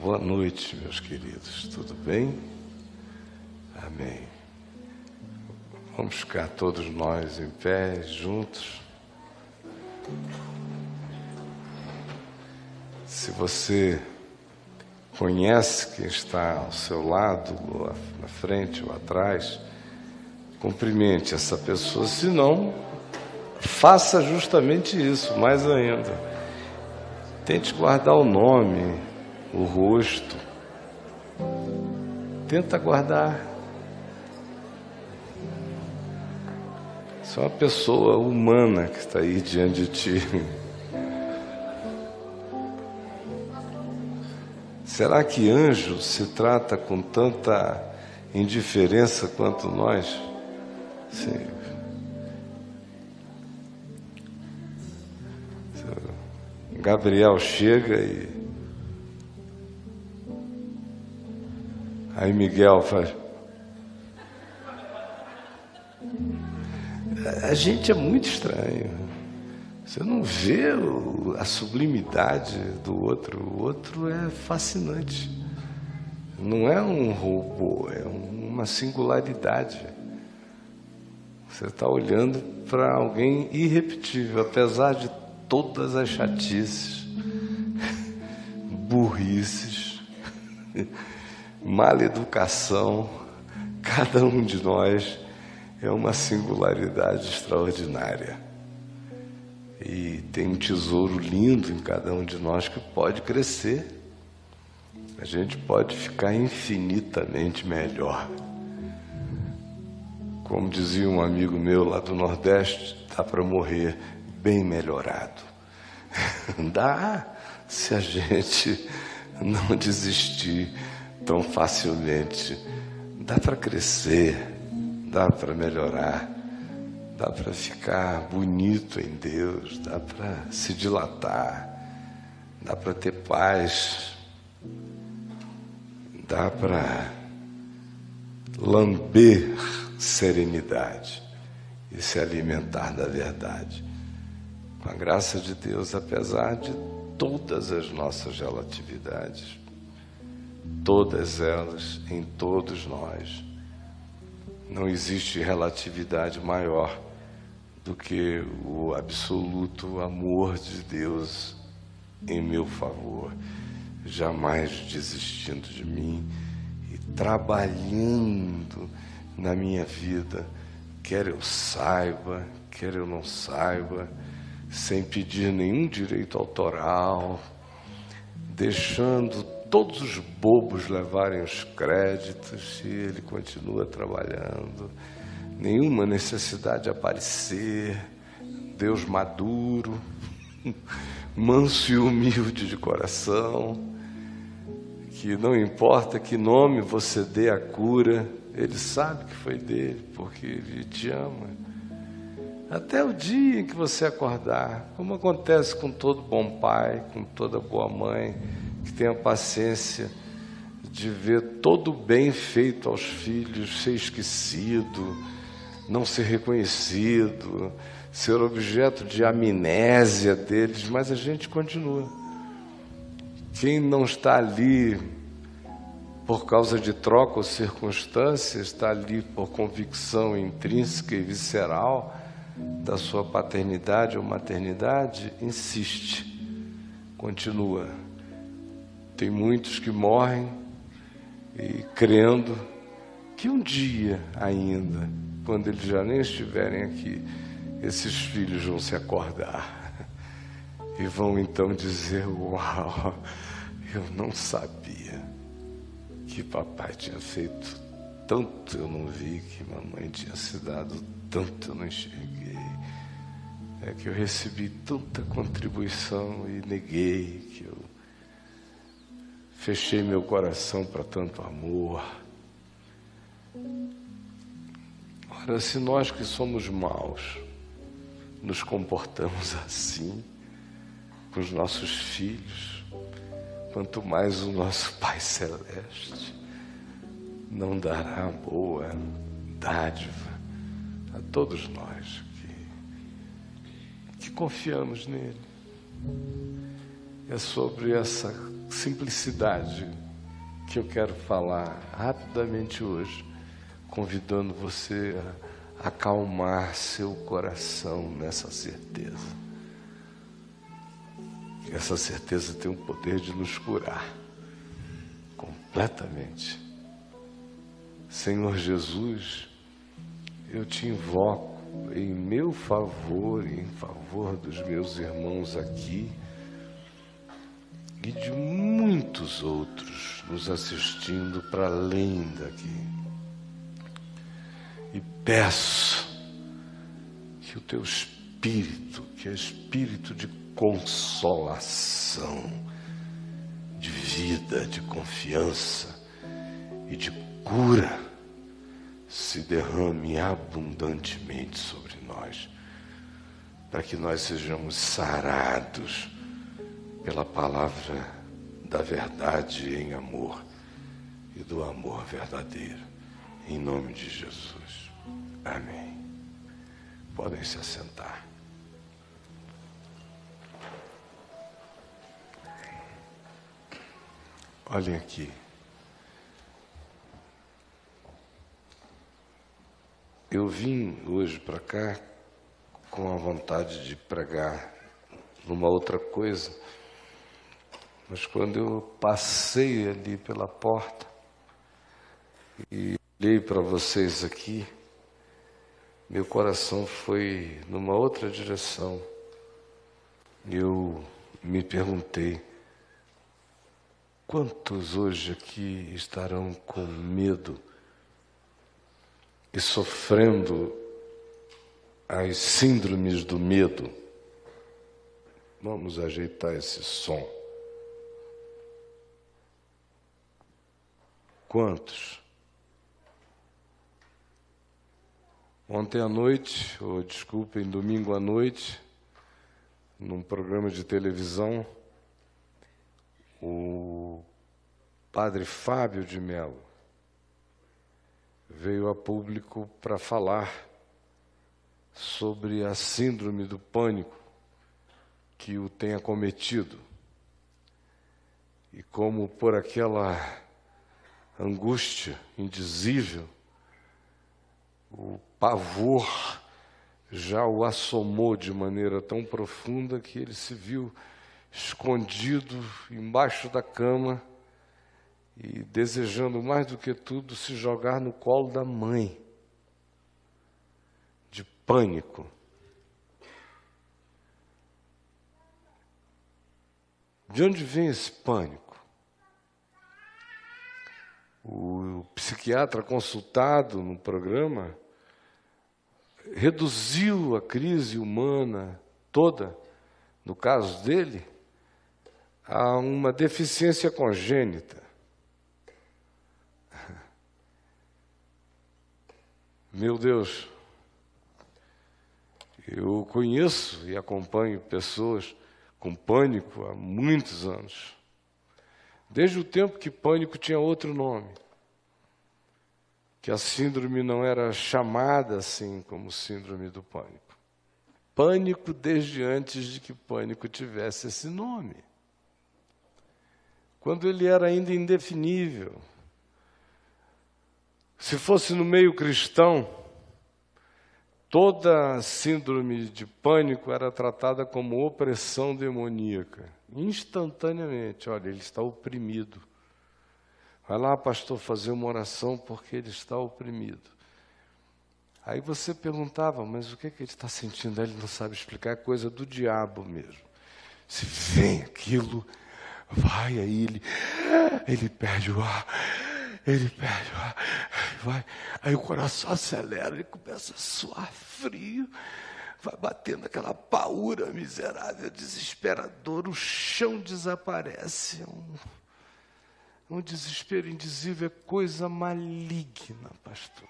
Boa noite, meus queridos. Tudo bem? Amém. Vamos ficar todos nós em pé, juntos. Se você conhece quem está ao seu lado, ou na frente ou atrás, cumprimente essa pessoa. Se não, faça justamente isso, mais ainda. Tente guardar o nome, o rosto. Tenta guardar. Isso é uma pessoa humana que está aí diante de ti. Será que anjo se trata com tanta indiferença quanto nós? Sim. Gabriel chega e aí Miguel faz. A gente é muito estranho. Você não vê a sublimidade do outro. O outro é fascinante. Não é um robô, é uma singularidade. Você está olhando para alguém irrepetível, apesar de todas as chatices, burrices, maleducação. Cada um de nós é uma singularidade extraordinária. E tem um tesouro lindo em cada um de nós que pode crescer. A gente pode ficar infinitamente melhor. Como dizia um amigo meu lá do Nordeste, dá para morrer bem melhorado. Dá, se a gente não desistir tão facilmente. Dá para crescer, dá para melhorar. Dá para ficar bonito em Deus, dá para se dilatar, dá para ter paz, dá para lamber serenidade e se alimentar da verdade. Com a graça de Deus, apesar de todas as nossas relatividades, todas elas em todos nós, não existe relatividade maior do que o absoluto amor de Deus em meu favor, jamais desistindo de mim e trabalhando na minha vida, quer eu saiba, quer eu não saiba, sem pedir nenhum direito autoral, deixando todos os bobos levarem os créditos e ele continua trabalhando. Nenhuma necessidade de aparecer, Deus maduro, manso e humilde de coração, que não importa que nome você dê à cura, Ele sabe que foi dele, porque Ele te ama. Até o dia em que você acordar, como acontece com todo bom pai, com toda boa mãe, que tem a paciência de ver todo o bem feito aos filhos ser esquecido, não ser reconhecido, ser objeto de amnésia deles, mas a gente continua. Quem não está ali por causa de troca ou circunstância, está ali por convicção intrínseca e visceral da sua paternidade ou maternidade, insiste, continua. Tem muitos que morrem e crendo que um dia ainda, quando eles já nem estiverem aqui, esses filhos vão se acordar e vão então dizer: uau, eu não sabia que papai tinha feito tanto, eu não vi, que mamãe tinha se dado tanto, eu não enxerguei, é que eu recebi tanta contribuição e neguei, que eu fechei meu coração para tanto amor. Ora, se nós que somos maus nos comportamos assim com os nossos filhos, quanto mais o nosso Pai Celeste não dará boa dádiva a todos nós que confiamos nele. É sobre essa simplicidade que eu quero falar rapidamente hoje, convidando você a acalmar seu coração nessa certeza. Essa certeza tem o poder de nos curar completamente. Senhor Jesus, eu te invoco em meu favor e em favor dos meus irmãos aqui e de muitos outros nos assistindo para além daqui. E peço que o teu espírito, que é espírito de consolação, de vida, de confiança e de cura, se derrame abundantemente sobre nós, para que nós sejamos sarados pela palavra da verdade em amor e do amor verdadeiro, em nome de Jesus. Amém. Podem se assentar. Olhem aqui. Eu vim hoje para cá com a vontade de pregar numa outra coisa, mas quando eu passei ali pela porta e olhei para vocês aqui, meu coração foi numa outra direção. Eu me perguntei, quantos hoje aqui estarão com medo e sofrendo as síndromes do medo? Vamos ajeitar esse som. Quantos? Ontem à noite, ou desculpem, domingo à noite, num programa de televisão, o padre Fábio de Mello veio a público para falar sobre a síndrome do pânico que o tem acometido e como por aquela angústia indizível o pavor já o assomou de maneira tão profunda que ele se viu escondido embaixo da cama e desejando mais do que tudo se jogar no colo da mãe, de pânico. De onde vem esse pânico? O psiquiatra consultado no programa reduziu a crise humana toda, no caso dele, a uma deficiência congênita. Meu Deus, eu conheço e acompanho pessoas com pânico há muitos anos. Desde o tempo que pânico tinha outro nome, que a síndrome não era chamada assim como síndrome do pânico. Pânico desde antes de que pânico tivesse esse nome. Quando ele era ainda indefinível. Se fosse no meio cristão, toda síndrome de pânico era tratada como opressão demoníaca. Instantaneamente, olha, ele está oprimido. Vai lá, pastor, fazer uma oração porque ele está oprimido. Aí você perguntava, mas o que é que ele está sentindo? Aí ele não sabe explicar, é coisa do diabo mesmo. Se vem aquilo, vai aí, ele perde o ar, vai. Aí o coração acelera, ele começa a suar frio, vai batendo aquela paura miserável, desesperadora, o chão desaparece. Um desespero indizível, é coisa maligna, pastor.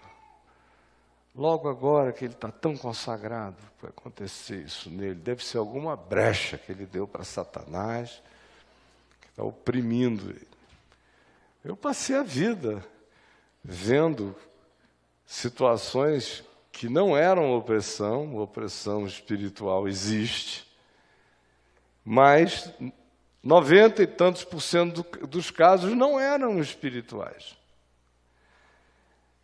Logo agora que ele está tão consagrado, vai acontecer isso nele. Deve ser alguma brecha que ele deu para Satanás, que está oprimindo ele. Eu passei a vida vendo situações que não eram opressão espiritual existe, mas 90 e tantos por cento dos casos não eram espirituais.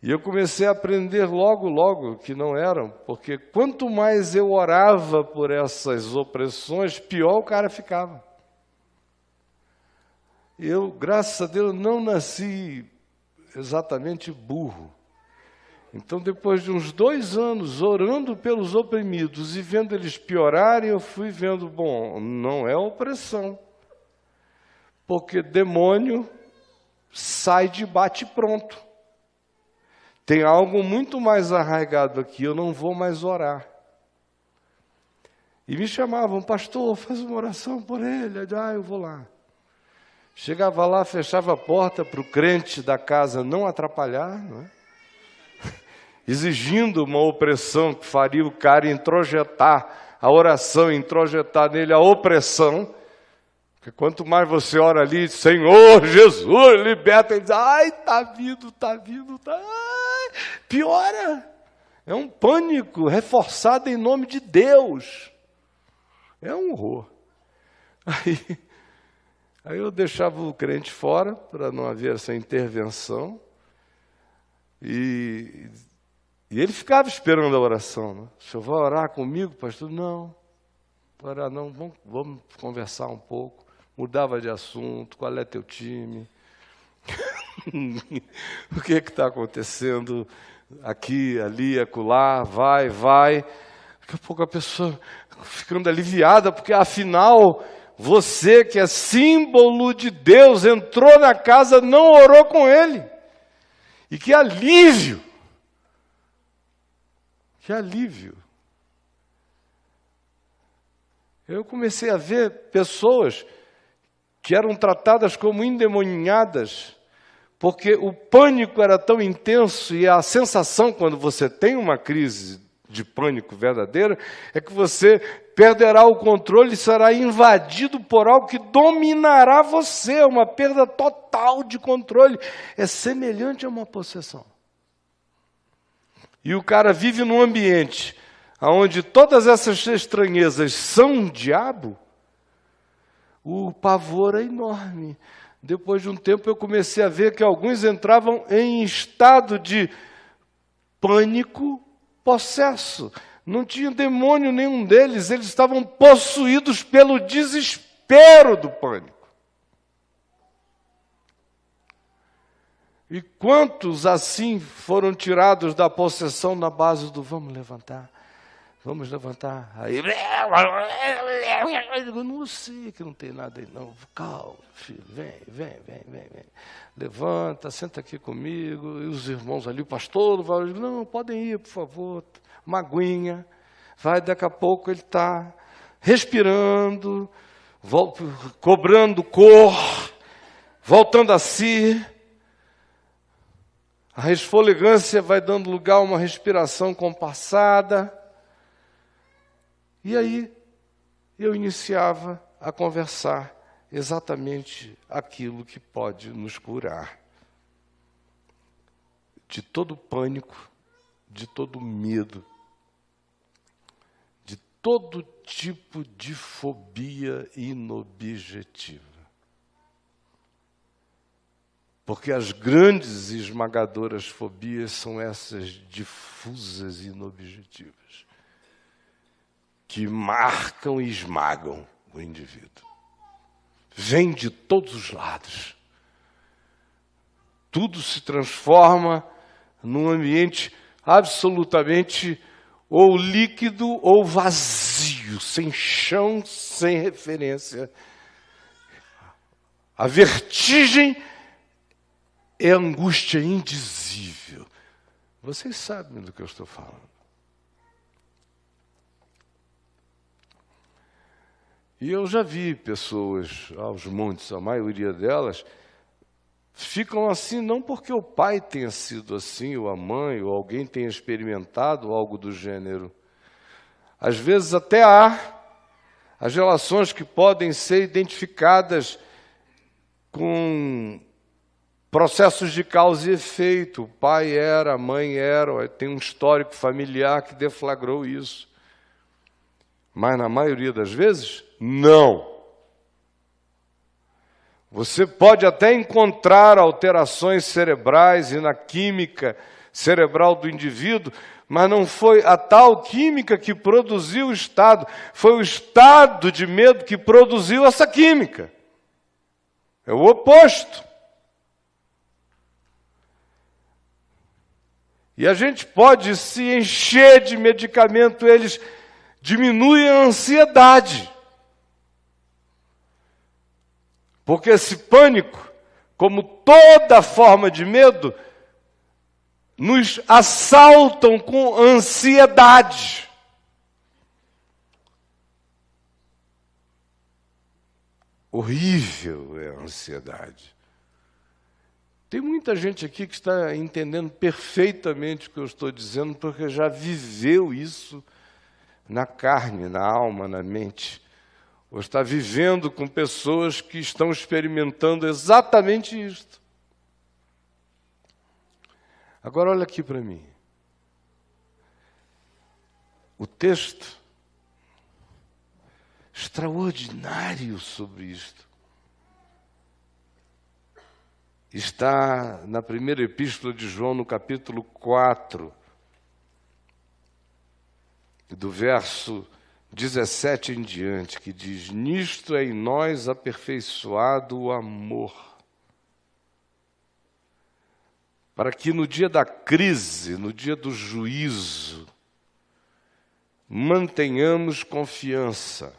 E eu comecei a aprender logo que não eram, porque quanto mais eu orava por essas opressões, pior o cara ficava. Eu, graças a Deus, não nasci exatamente burro. Então, depois de uns 2 anos orando pelos oprimidos e vendo eles piorarem, eu fui vendo, bom, não é opressão. Porque demônio sai de bate-pronto. Tem algo muito mais arraigado aqui, eu não vou mais orar. E me chamavam, pastor, faz uma oração por ele. Eu vou lá. Chegava lá, fechava a porta para o crente da casa não atrapalhar, não é? Exigindo uma opressão que faria o cara introjetar a oração, introjetar nele a opressão. Porque quanto mais você ora ali, Senhor Jesus, liberta, ele diz, ai, está vindo, ai, piora. É um pânico reforçado em nome de Deus. É um horror. Aí eu deixava o crente fora, para não haver essa intervenção, e ele ficava esperando a oração. Né? O senhor vai orar comigo, pastor? Não, orar não, vamos conversar um pouco. Mudava de assunto, qual é teu time? O que está acontecendo aqui, ali, acolá, vai. Daqui a pouco a pessoa ficando aliviada, porque afinal, você que é símbolo de Deus, entrou na casa, não orou com ele. E que alívio! Que alívio! Eu comecei a ver pessoas que eram tratadas como endemoniadas, porque o pânico era tão intenso e a sensação, quando você tem uma crise de pânico verdadeira, é que você perderá o controle e será invadido por algo que dominará você, uma perda total de controle. É semelhante a uma possessão. E o cara vive num ambiente onde todas essas estranhezas são diabo, o pavor é enorme. Depois de um tempo eu comecei a ver que alguns entravam em estado de pânico possesso. Não tinha demônio nenhum deles, eles estavam possuídos pelo desespero do pânico. E quantos assim foram tirados da possessão na base do vamos levantar? Aí, eu não sei que não tem nada aí não. Calma, filho, vem. Levanta, senta aqui comigo. E os irmãos ali, o pastor, não, podem ir, por favor. Uma aguinha. Vai, daqui a pouco ele está respirando, cobrando cor, voltando a si. A resfolegância vai dando lugar a uma respiração compassada. E aí eu iniciava a conversar exatamente aquilo que pode nos curar. De todo pânico, de todo medo, de todo tipo de fobia inobjetiva. Porque as grandes e esmagadoras fobias são essas difusas e inobjetivas, que marcam e esmagam o indivíduo. Vem de todos os lados. Tudo se transforma num ambiente absolutamente ou líquido ou vazio, sem chão, sem referência. A vertigem é angústia indizível. Vocês sabem do que eu estou falando. E eu já vi pessoas aos montes, a maioria delas, ficam assim não porque o pai tenha sido assim, ou a mãe, ou alguém tenha experimentado algo do gênero. Às vezes até há as relações que podem ser identificadas com processos de causa e efeito. O pai era, a mãe era, tem um histórico familiar que deflagrou isso. Mas na maioria das vezes, não. Você pode até encontrar alterações cerebrais e na química cerebral do indivíduo, mas não foi a tal química que produziu o estado, foi o estado de medo que produziu essa química. É o oposto. E a gente pode se encher de medicamento, eles diminuem a ansiedade. Porque esse pânico, como toda forma de medo, nos assaltam com ansiedade. Horrível é a ansiedade. Tem muita gente aqui que está entendendo perfeitamente o que eu estou dizendo, porque já viveu isso na carne, na alma, na mente. Ou está vivendo com pessoas que estão experimentando exatamente isto. Agora olha aqui para mim. O texto extraordinário sobre isto está na primeira epístola de João, no capítulo 4, do verso 17 em diante, que diz: nisto é em nós aperfeiçoado o amor, para que no dia da crise, no dia do juízo, mantenhamos confiança.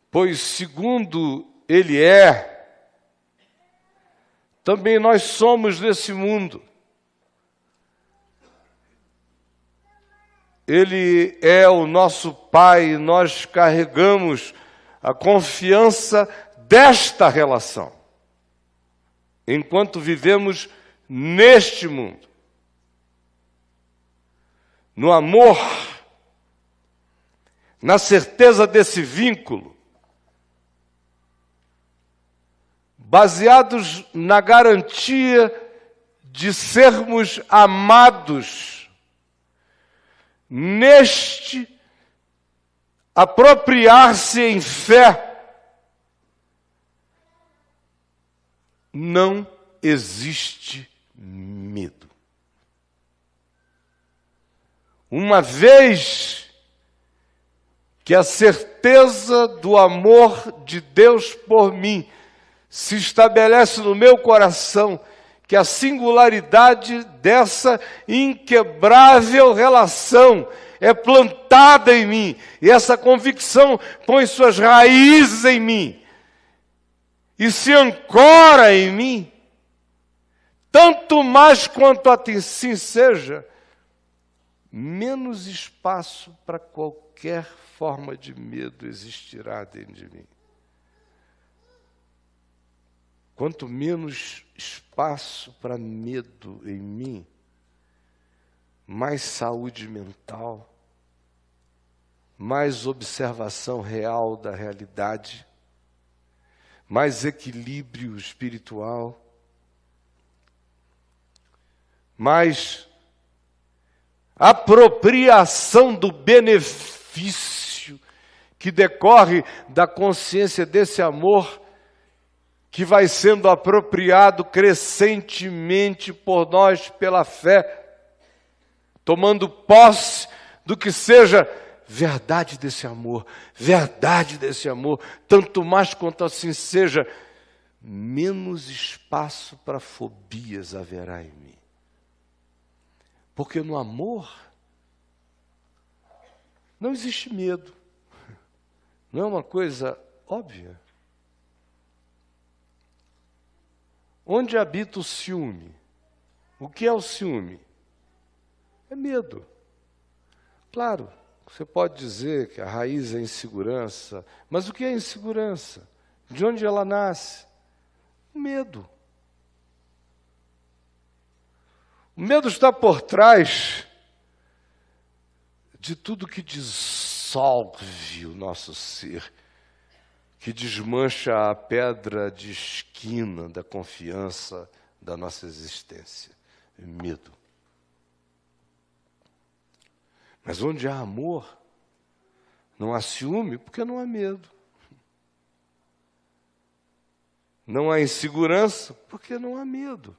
Pois segundo Ele é, também nós somos desse mundo. Ele é o nosso Pai e nós carregamos a confiança desta relação, enquanto vivemos neste mundo. No amor, na certeza desse vínculo, baseados na garantia de sermos amados, neste apropriar-se em fé, não existe medo. Uma vez que a certeza do amor de Deus por mim se estabelece no meu coração, que a singularidade dessa inquebrável relação é plantada em mim, e essa convicção põe suas raízes em mim, e se ancora em mim, tanto mais quanto assim seja, menos espaço para qualquer forma de medo existirá dentro de mim. Quanto menos espaço para medo em mim, mais saúde mental, mais observação real da realidade, mais equilíbrio espiritual, mais apropriação do benefício que decorre da consciência desse amor, que vai sendo apropriado crescentemente por nós pela fé, tomando posse do que seja verdade desse amor, tanto mais quanto assim seja, menos espaço para fobias haverá em mim. Porque no amor não existe medo, não é uma coisa óbvia. Onde habita o ciúme? O que é o ciúme? É medo. Claro, você pode dizer que a raiz é insegurança, mas o que é insegurança? De onde ela nasce? Medo. O medo está por trás de tudo que dissolve o nosso ser, que desmancha a pedra de esquina da confiança da nossa existência. Medo. Mas onde há amor, não há ciúme, porque não há medo. Não há insegurança porque não há medo.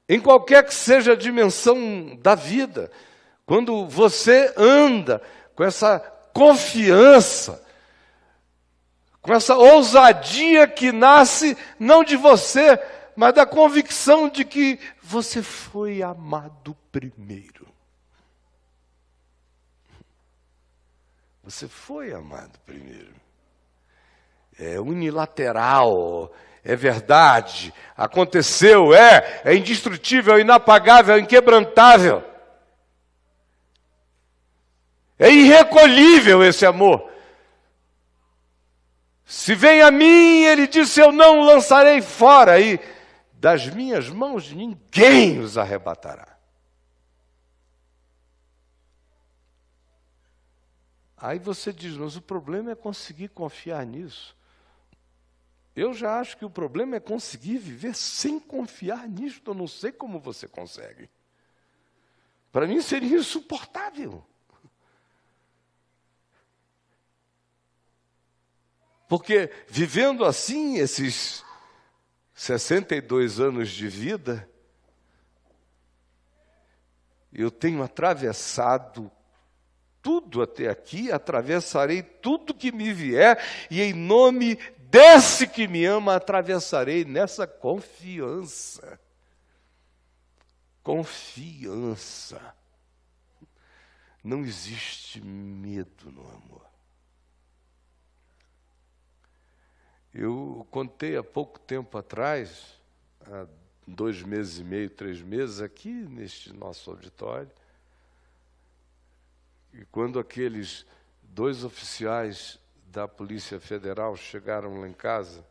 Em qualquer que seja a dimensão da vida, quando você anda com essa confiança, com essa ousadia que nasce não de você, mas da convicção de que você foi amado primeiro. Você foi amado primeiro. É unilateral, é verdade, aconteceu, é indestrutível, é inapagável, é inquebrantável. É irrecolhível esse amor. Se vem a mim, ele disse, eu não o lançarei fora, e das minhas mãos ninguém os arrebatará. Aí você diz, mas o problema é conseguir confiar nisso. Eu já acho que o problema é conseguir viver sem confiar nisso. Eu não sei como você consegue. Para mim seria insuportável. Porque vivendo assim, esses 62 anos de vida, eu tenho atravessado tudo até aqui, atravessarei tudo que me vier, e em nome desse que me ama, atravessarei nessa confiança. Confiança. Não existe medo no amor. Eu contei há pouco tempo atrás, há 2 meses e meio, 3 meses, aqui neste nosso auditório, e quando aqueles 2 oficiais da Polícia Federal chegaram lá em casa,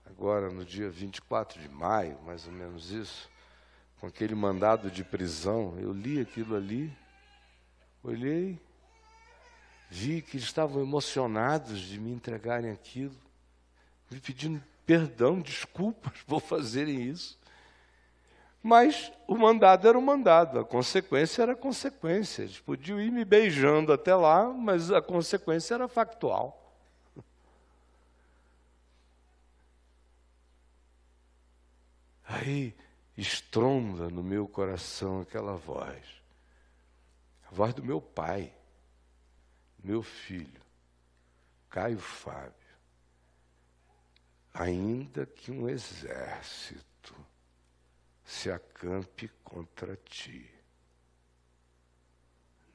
agora no dia 24 de maio, mais ou menos isso, com aquele mandado de prisão, eu li aquilo ali, olhei, vi que eles estavam emocionados de me entregarem aquilo, me pedindo perdão, desculpas por fazerem isso. Mas o mandado era o mandado, a consequência era a consequência. Eles podiam ir me beijando até lá, mas a consequência era factual. Aí estronda no meu coração aquela voz, a voz do meu pai, meu filho, Caio Fábio. Ainda que um exército se acampe contra ti,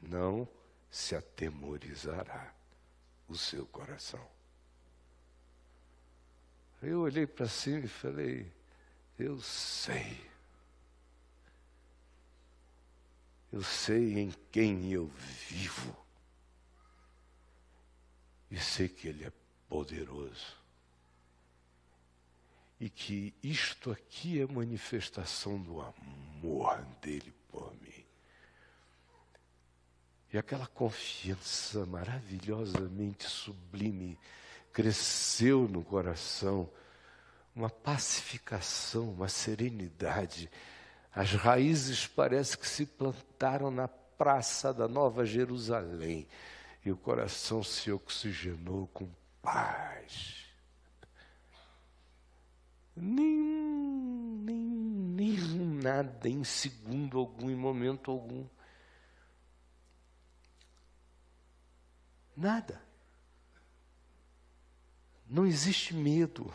não se atemorizará o seu coração. Eu olhei para cima e falei, eu sei em quem eu vivo, e sei que Ele é poderoso. E que isto aqui é manifestação do amor dele por mim. E aquela confiança maravilhosamente sublime cresceu no coração, uma pacificação, uma serenidade. As raízes parece que se plantaram na praça da Nova Jerusalém, e o coração se oxigenou com paz. Nem nada, em segundo algum, em momento algum. Nada. Não existe medo.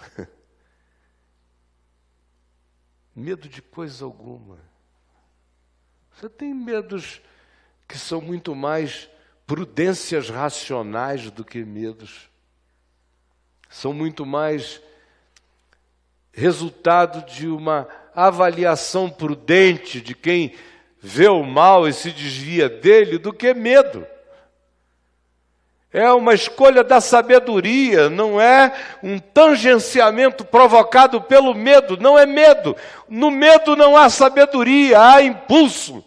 Medo de coisa alguma. Você tem medos que são muito mais prudências racionais do que medos. São muito mais resultado de uma avaliação prudente de quem vê o mal e se desvia dele, do que medo. É uma escolha da sabedoria, não é um tangenciamento provocado pelo medo, não é medo. No medo não há sabedoria, há impulso.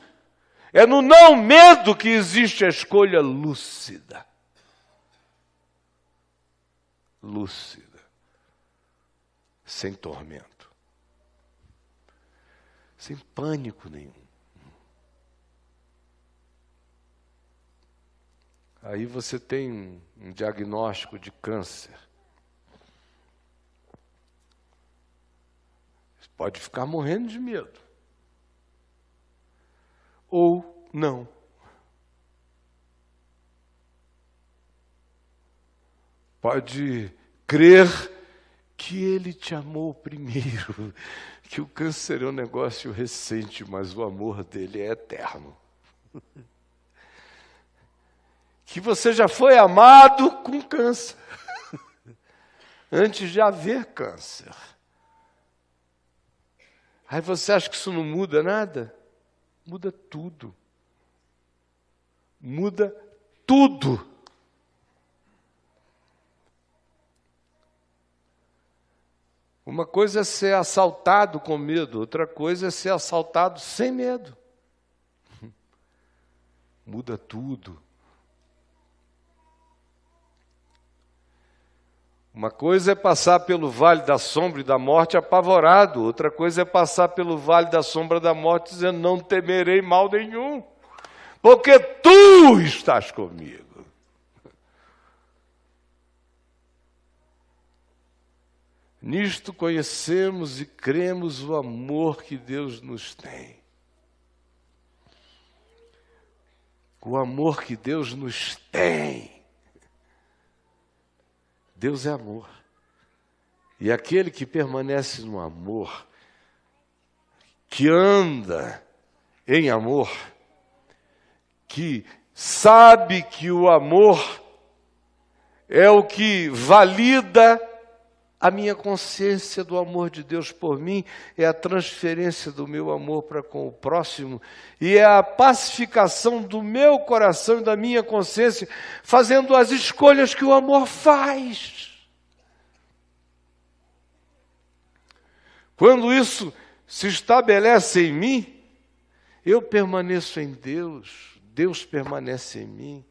É no não medo que existe a escolha lúcida. Lúcida. Sem tormento, sem pânico nenhum. Aí você tem um diagnóstico de câncer. Você pode ficar morrendo de medo. Ou não. Pode crer que Ele te amou primeiro, que o câncer é um negócio recente, mas o amor dele é eterno. Que você já foi amado com câncer, antes de haver câncer. Aí você acha que isso não muda nada? Muda tudo. Muda tudo. Uma coisa é ser assaltado com medo, outra coisa é ser assaltado sem medo. Muda tudo. Uma coisa é passar pelo vale da sombra e da morte apavorado, outra coisa é passar pelo vale da sombra da morte dizendo: não temerei mal nenhum, porque tu estás comigo. Nisto conhecemos e cremos o amor que Deus nos tem. O amor que Deus nos tem. Deus é amor. E aquele que permanece no amor, que anda em amor, que sabe que o amor é o que valida a minha consciência do amor de Deus por mim, é a transferência do meu amor para com o próximo, e é a pacificação do meu coração e da minha consciência, fazendo as escolhas que o amor faz. Quando isso se estabelece em mim, eu permaneço em Deus, Deus permanece em mim,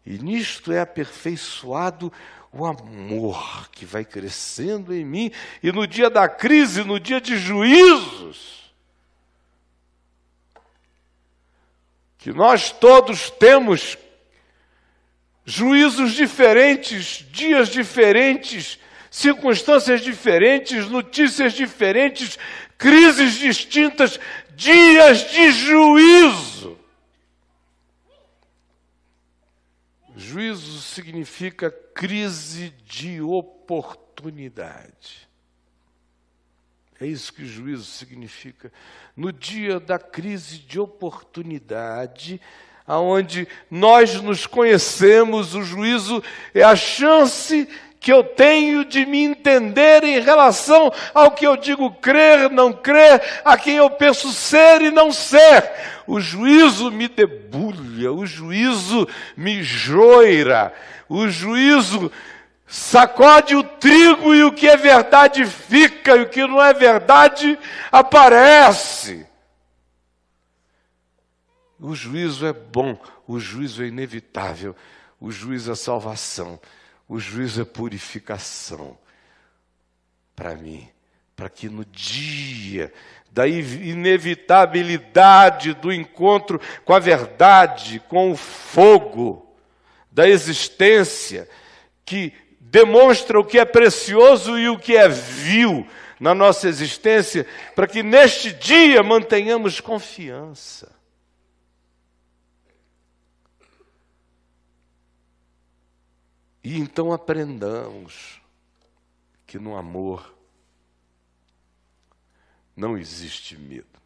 e nisto é aperfeiçoado o amor que vai crescendo em mim, e no dia da crise, no dia de juízos, que nós todos temos juízos diferentes, dias diferentes, circunstâncias diferentes, notícias diferentes, crises distintas, dias de juízo. Juízo significa crise de oportunidade. É isso que juízo significa. No dia da crise de oportunidade, aonde nós nos conhecemos, o juízo é a chance que eu tenho de me entender em relação ao que eu digo crer, não crer, a quem eu penso ser e não ser. O juízo me debulha, o juízo me joira, o juízo sacode o trigo e o que é verdade fica, e o que não é verdade aparece. O juízo é bom, o juízo é inevitável, o juízo é salvação. O juízo é purificação para mim, para que no dia da inevitabilidade do encontro com a verdade, com o fogo da existência, que demonstra o que é precioso e o que é vil na nossa existência, para que neste dia mantenhamos confiança. E então aprendamos que no amor não existe medo.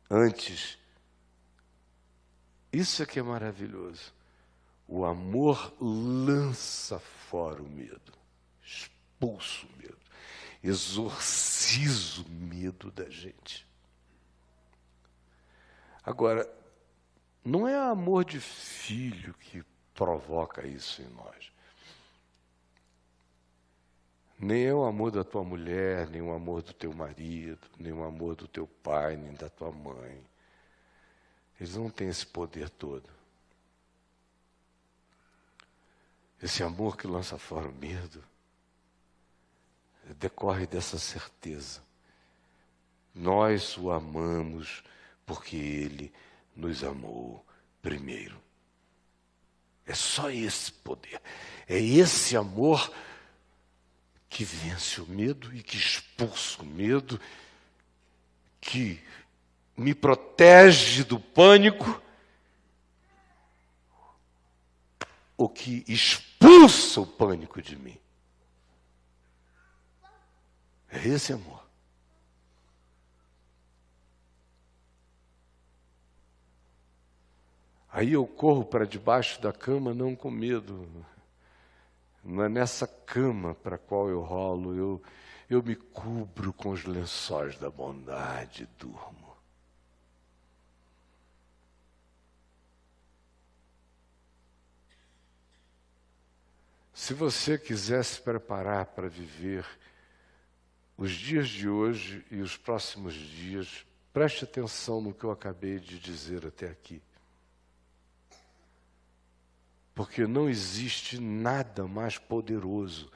Antes, isso é que é maravilhoso. O amor lança fora o medo, expulsa o medo, exorciza o medo da gente. Agora, não é amor de filho que provoca isso em nós. Nem é o amor da tua mulher, nem o amor do teu marido, nem o amor do teu pai, nem da tua mãe. Eles não têm esse poder todo. Esse amor que lança fora o medo decorre dessa certeza. Nós o amamos porque Ele nos amou primeiro. É só esse poder, é esse amor que vence o medo e que expulsa o medo, que me protege do pânico, ou que expulsa o pânico de mim. É esse amor. Aí eu corro para debaixo da cama não com medo. Não é nessa cama para a qual eu rolo, eu me cubro com os lençóis da bondade e durmo. Se você quiser se preparar para viver os dias de hoje e os próximos dias, preste atenção no que eu acabei de dizer até aqui. Porque não existe nada mais poderoso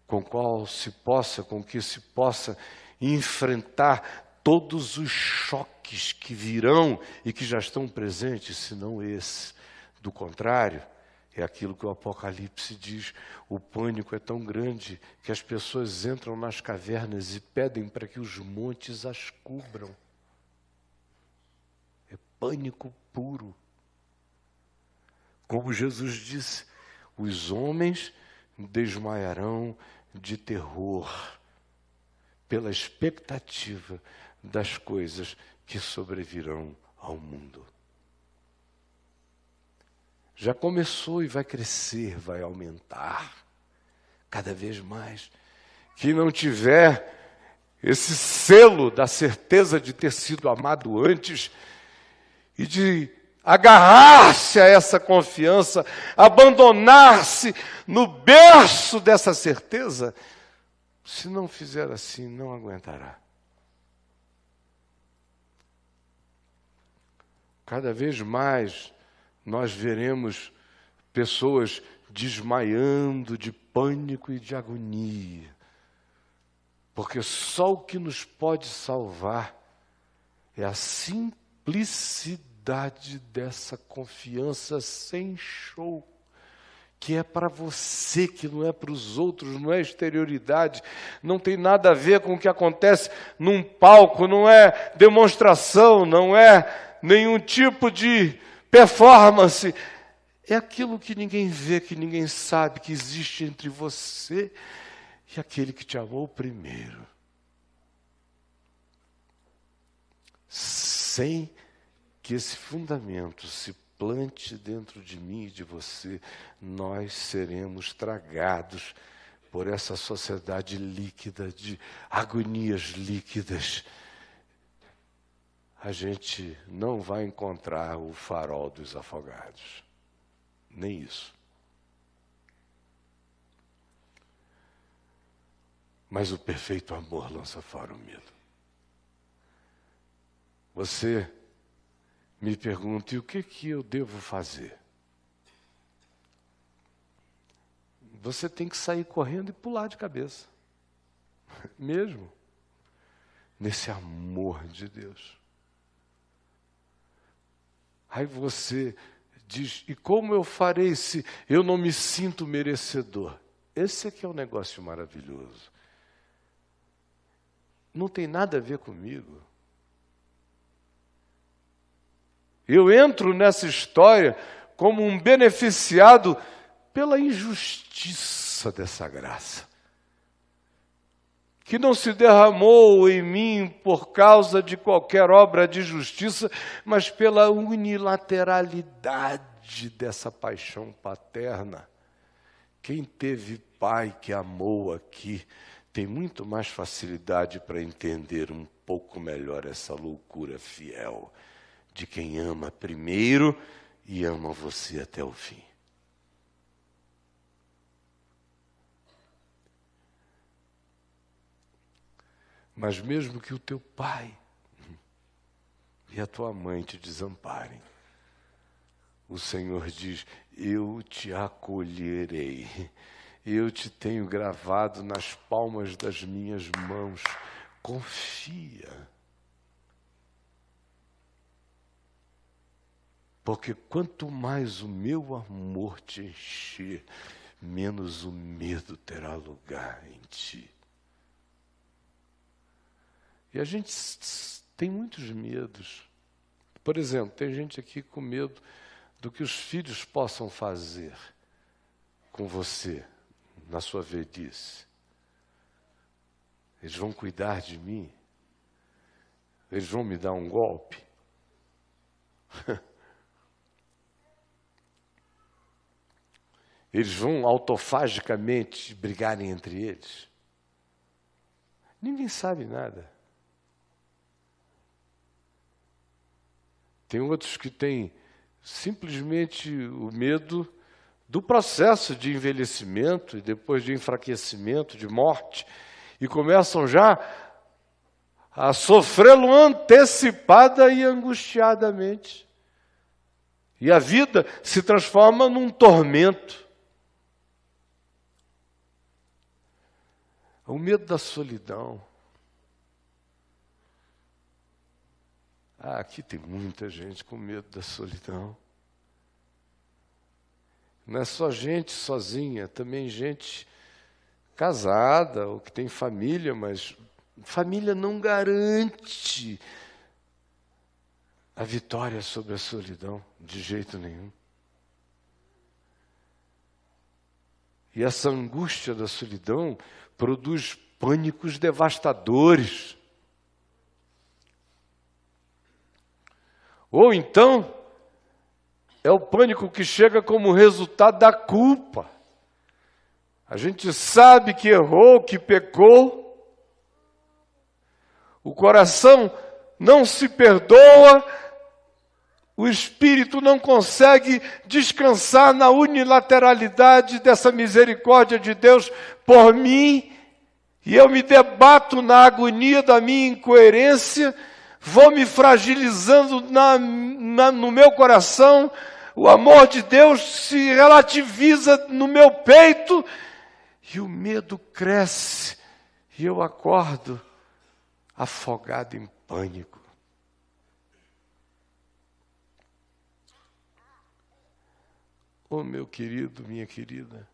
com que se possa enfrentar todos os choques que virão e que já estão presentes, senão esse. Do contrário, é aquilo que o Apocalipse diz, o pânico é tão grande que as pessoas entram nas cavernas e pedem para que os montes as cubram. É pânico puro. Como Jesus disse, os homens desmaiarão de terror pela expectativa das coisas que sobrevirão ao mundo. Já começou e vai crescer, vai aumentar cada vez mais. Quem não tiver esse selo da certeza de ter sido amado antes e de agarrar-se a essa confiança, abandonar-se no berço dessa certeza, se não fizer assim, não aguentará. Cada vez mais nós veremos pessoas desmaiando de pânico e de agonia, porque só o que nos pode salvar é a simplicidade dessa confiança sem show, que é para você, que não é para os outros, não é exterioridade, não tem nada a ver com o que acontece num palco, não é demonstração, não é nenhum tipo de performance, é aquilo que ninguém vê, que ninguém sabe, que existe entre você e aquele que te amou primeiro. Sem que esse fundamento se plante dentro de mim e de você, nós seremos tragados por essa sociedade líquida, de agonias líquidas. A gente não vai encontrar o farol dos afogados. Nem isso. Mas o perfeito amor lança fora o medo. Você me pergunta, e o que eu devo fazer? Você tem que sair correndo e pular de cabeça. Mesmo. Nesse amor de Deus. Aí você diz, e como eu farei se eu não me sinto merecedor? Esse aqui é um negócio maravilhoso. Não tem nada a ver comigo. Eu entro nessa história como um beneficiado pela injustiça dessa graça, que não se derramou em mim por causa de qualquer obra de justiça, mas pela unilateralidade dessa paixão paterna. Quem teve pai que amou aqui tem muito mais facilidade para entender um pouco melhor essa loucura fiel de quem ama primeiro e ama você até o fim. Mas mesmo que o teu pai e a tua mãe te desamparem, o Senhor diz, eu te acolherei, eu te tenho gravado nas palmas das minhas mãos, confia. Porque quanto mais o meu amor te encher, menos o medo terá lugar em ti. E a gente tem muitos medos. Por exemplo, tem gente aqui com medo do que os filhos possam fazer com você na sua velhice. Eles vão cuidar de mim? Eles vão me dar um golpe? Eles vão autofagicamente brigarem entre eles? Ninguém sabe nada. Tem outros que têm simplesmente o medo do processo de envelhecimento e depois de enfraquecimento, de morte, e começam já a sofrê-lo antecipada e angustiadamente. E a vida se transforma num tormento. O medo da solidão. Aqui tem muita gente com medo da solidão. Não é só gente sozinha, também gente casada ou que tem família, mas família não garante a vitória sobre a solidão, de jeito nenhum. E essa angústia da solidão produz pânicos devastadores. Ou então, é o pânico que chega como resultado da culpa. A gente sabe que errou, que pecou. O coração não se perdoa. O espírito não consegue descansar na unilateralidade dessa misericórdia de Deus por mim. E eu me debato na agonia da minha incoerência. Vou me fragilizando no meu coração, o amor de Deus se relativiza no meu peito, e o medo cresce, e eu acordo afogado em pânico. Oh, meu querido, minha querida,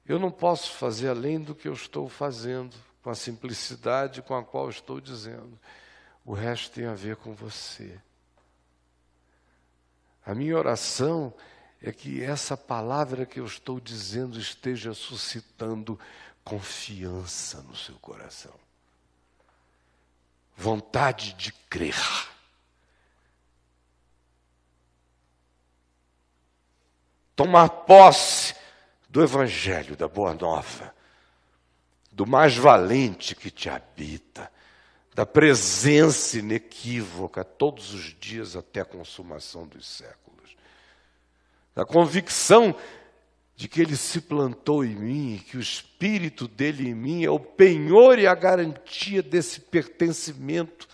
eu não posso fazer além do que eu estou fazendo, com a simplicidade com a qual estou dizendo. O resto tem a ver com você. A minha oração é que essa palavra que eu estou dizendo esteja suscitando confiança no seu coração. Vontade de crer. Tomar posse do Evangelho, da Boa Nova, do mais valente que te habita, da presença inequívoca todos os dias até a consumação dos séculos, da convicção de que Ele se plantou em mim, que o Espírito dele em mim é o penhor e a garantia desse pertencimento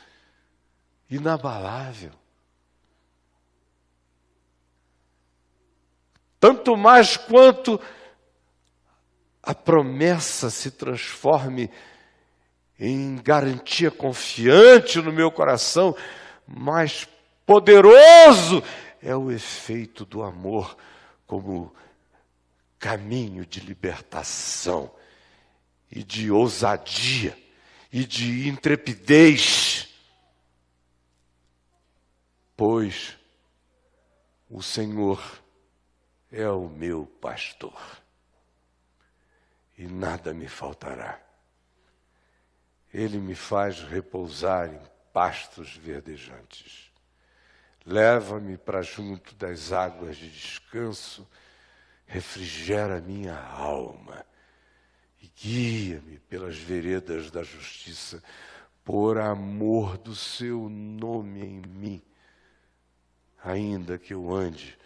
inabalável. Tanto mais quanto a promessa se transforme em garantia confiante no meu coração, mais poderoso é o efeito do amor como caminho de libertação e de ousadia e de intrepidez, pois o Senhor é o meu pastor e nada me faltará. Ele me faz repousar em pastos verdejantes. Leva-me para junto das águas de descanso, refrigera minha alma e guia-me pelas veredas da justiça, por amor do seu nome em mim, ainda que eu ande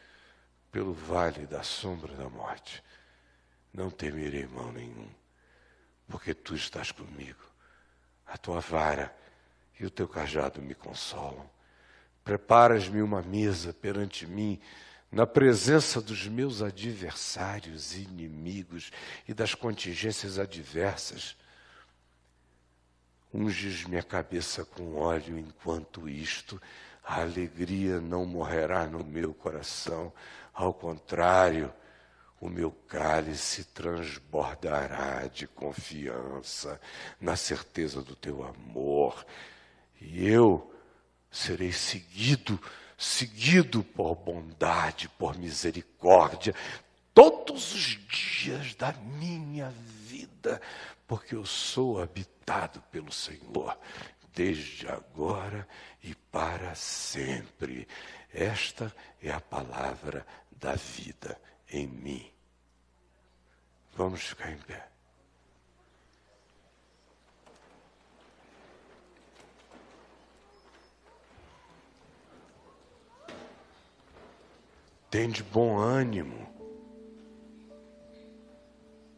pelo vale da sombra da morte. Não temerei mal nenhum, porque tu estás comigo. A tua vara e o teu cajado me consolam. Preparas-me uma mesa perante mim, na presença dos meus adversários e inimigos e das contingências adversas. Unges minha cabeça com óleo, enquanto isto a alegria não morrerá no meu coração. Ao contrário, o meu cálice transbordará de confiança na certeza do teu amor. E eu serei seguido por bondade, por misericórdia, todos os dias da minha vida, porque eu sou habitado pelo Senhor, desde agora e para sempre. Esta é a palavra da vida em mim. Vamos ficar em pé. Tende bom ânimo.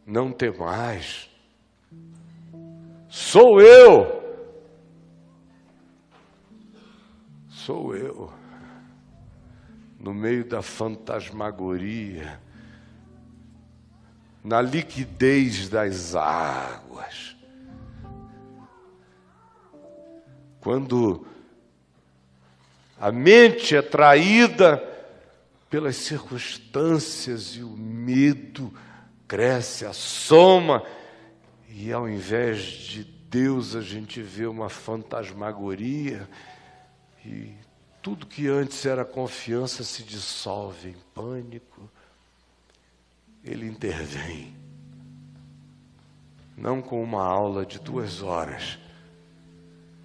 Não temais. Sou eu. Sou eu. No meio da fantasmagoria, na liquidez das águas. Quando a mente é traída pelas circunstâncias e o medo cresce, assoma, e ao invés de Deus a gente vê uma fantasmagoria e tudo que antes era confiança se dissolve em pânico. Ele intervém, não com uma aula de 2 horas,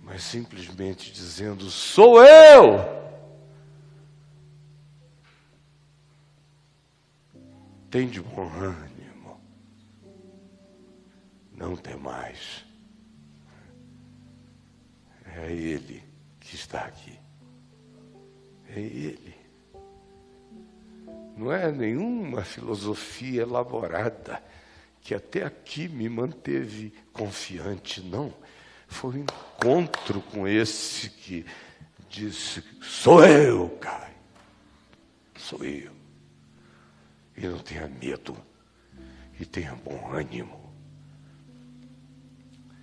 mas simplesmente dizendo: sou eu! Tende bom ânimo, não temais. É Ele que está aqui. É Ele. Não é nenhuma filosofia elaborada que até aqui me manteve confiante, não. Foi um encontro com esse que disse: sou eu, Caio. Sou eu. E não tenha medo. E tenha bom ânimo.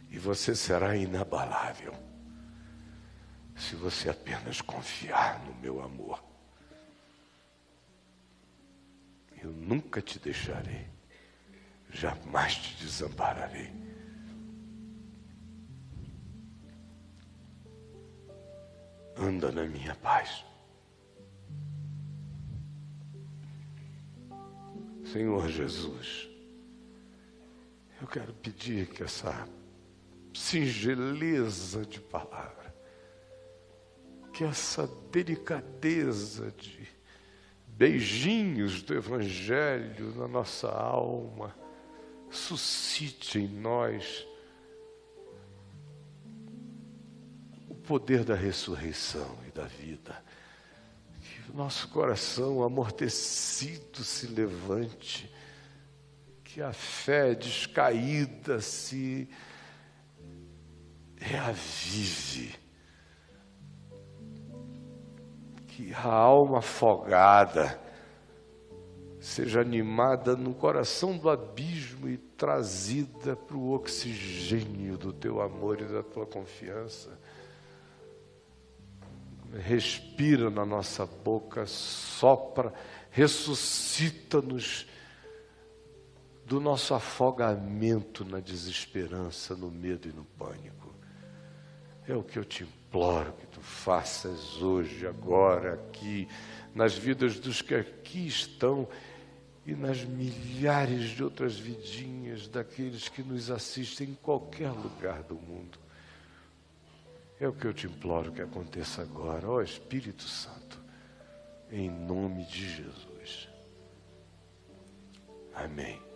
E você será inabalável se você apenas confiar no meu amor. Eu nunca te deixarei, jamais te desampararei. Anda na minha paz. Senhor Jesus, eu quero pedir que essa singeleza de palavra, que essa delicadeza de beijinhos do Evangelho na nossa alma suscite em nós o poder da ressurreição e da vida. Que o nosso coração amortecido se levante, que a fé descaída se reavive, que a alma afogada seja animada no coração do abismo e trazida para o oxigênio do teu amor e da tua confiança. Respira na nossa boca, sopra, ressuscita-nos do nosso afogamento na desesperança, no medo e no pânico. É o que eu te imploro que tu faças hoje, agora, aqui, nas vidas dos que aqui estão e nas milhares de outras vidinhas daqueles que nos assistem em qualquer lugar do mundo. É o que eu te imploro que aconteça agora, ó Espírito Santo, em nome de Jesus. Amém.